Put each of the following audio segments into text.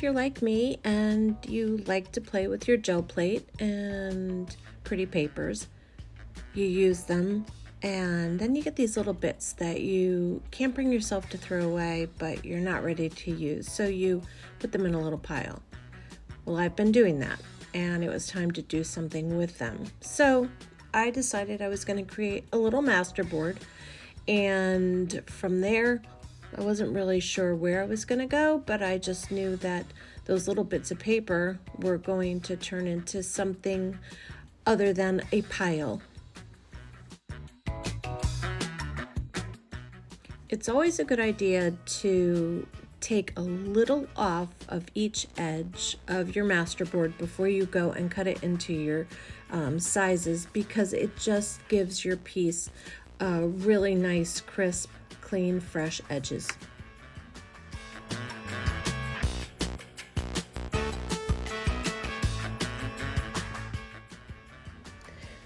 if you're like me and you like to play with your gel plate and pretty papers, you use them and then you get these little bits that you can't bring yourself to throw away, but you're not ready to use, so you put them in a little pile. Well, I've been doing that, and it was time to do something with them. So I decided I was going to create a little masterboard, and from there, I wasn't really sure where I was going to go, but I just knew that those little bits of paper were going to turn into something other than a pile. It's always a good idea to take a little off of each edge of your masterboard before you go and cut it into your sizes, because it just gives your piece really nice, crisp, clean, fresh edges.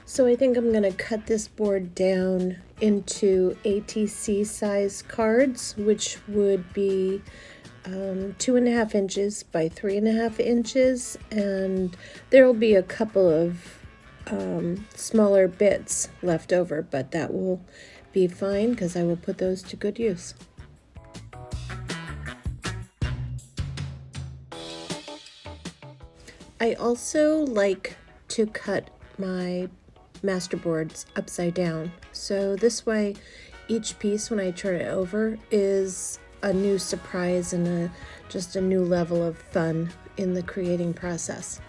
So I think I'm going to cut this board down into ATC size cards, which would be 2.5 inches by 3.5 inches, and there will be a couple of smaller bits left over, but that will be fine because I will put those to good use. I also like to cut my masterboards upside down, so this way each piece, when I turn it over, is a new surprise and just a new level of fun in the creating process.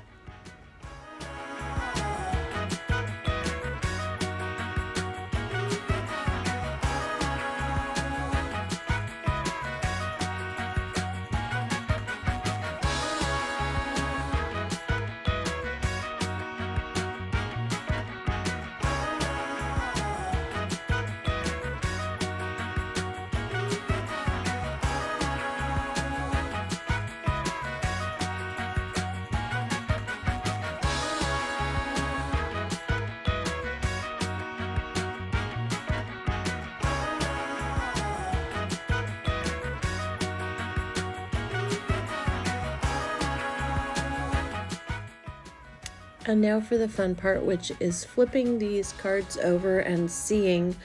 And now for the fun part, which is flipping these cards over and seeing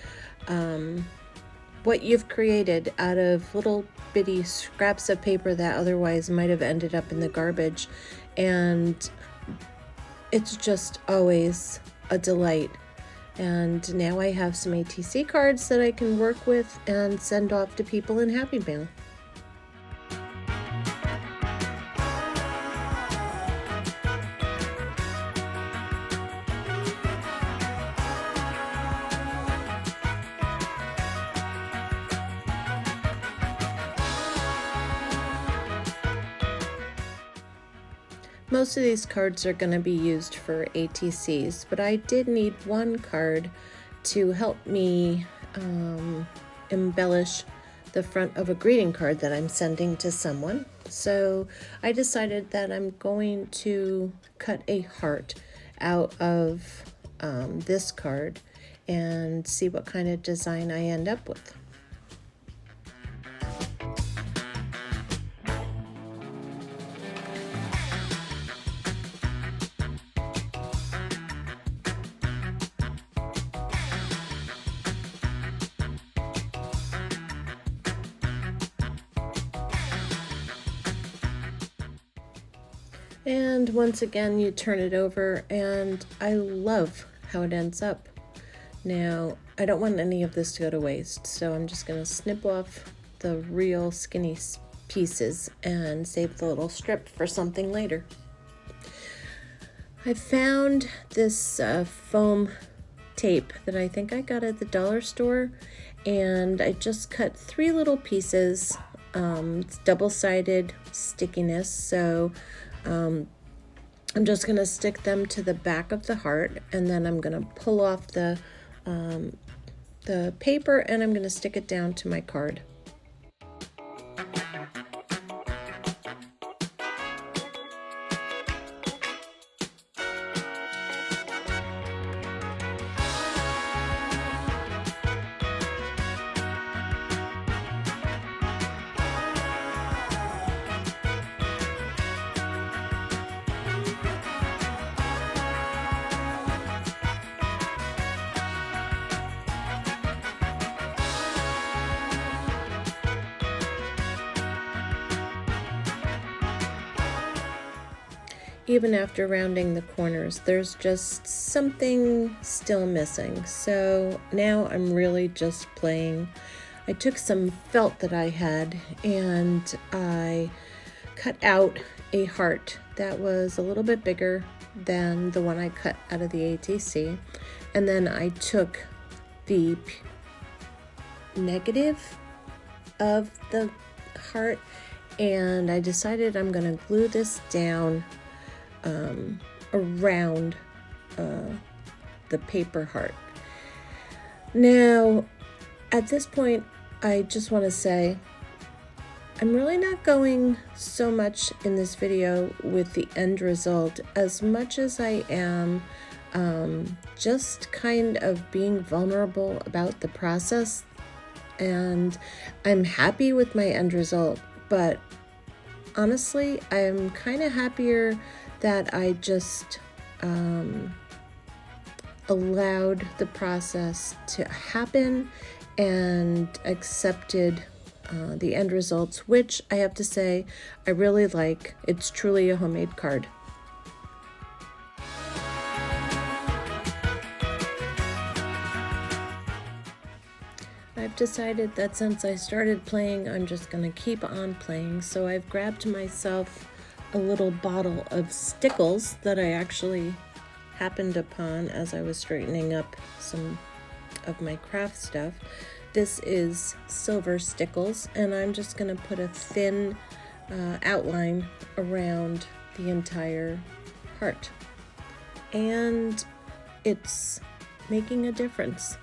what you've created out of little bitty scraps of paper that otherwise might have ended up in the garbage. And it's just always a delight. And now I have some ATC cards that I can work with and send off to people in Happy Mail. Most of these cards are going to be used for ATCs, but I did need one card to help me embellish the front of a greeting card that I'm sending to someone. So I decided that I'm going to cut a heart out of this card and see what kind of design I end up with. And once again, you turn it over, and I love how it ends up. Now, I don't want any of this to go to waste, so I'm just going to snip off the real skinny pieces and save the little strip for something later. I found this foam tape that I think I got at the dollar store, and I just cut 3 little pieces. It's double-sided stickiness, so I'm just going to stick them to the back of the heart, and then I'm going to pull off the paper, and I'm going to stick it down to my card. even after rounding the corners, there's just something still missing. So now I'm really just playing. I took some felt that I had and I cut out a heart that was a little bit bigger than the one I cut out of the ATC. And then I took the negative of the heart and I decided I'm going to glue this down around the paper heart. Now, at this point, I just want to say I'm really not going so much in this video with the end result as much as I am just kind of being vulnerable about the process. And I'm happy with my end result, but honestly, I'm kind of happier that I just allowed the process to happen and accepted the end results, which I have to say I really like. It's truly a homemade card. I've decided that since I started playing, I'm just going to keep on playing. So I've grabbed myself a little bottle of stickles that I actually happened upon as I was straightening up some of my craft stuff. This is silver stickles, and I'm just going to put a thin outline around the entire heart. And it's making a difference.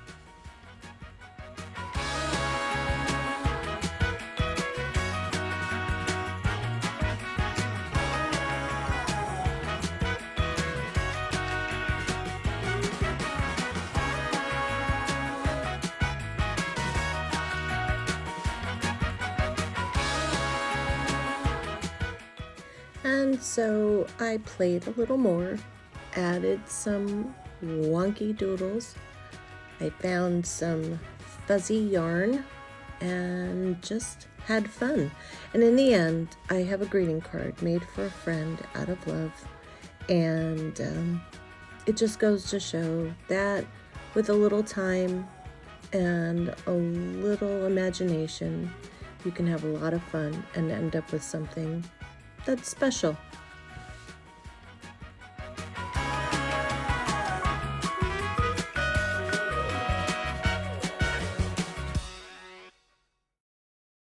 And so I played a little more, added some wonky doodles. I found some fuzzy yarn and just had fun. And in the end, I have a greeting card made for a friend out of love. And it just goes to show that with a little time and a little imagination, you can have a lot of fun and end up with something that's special.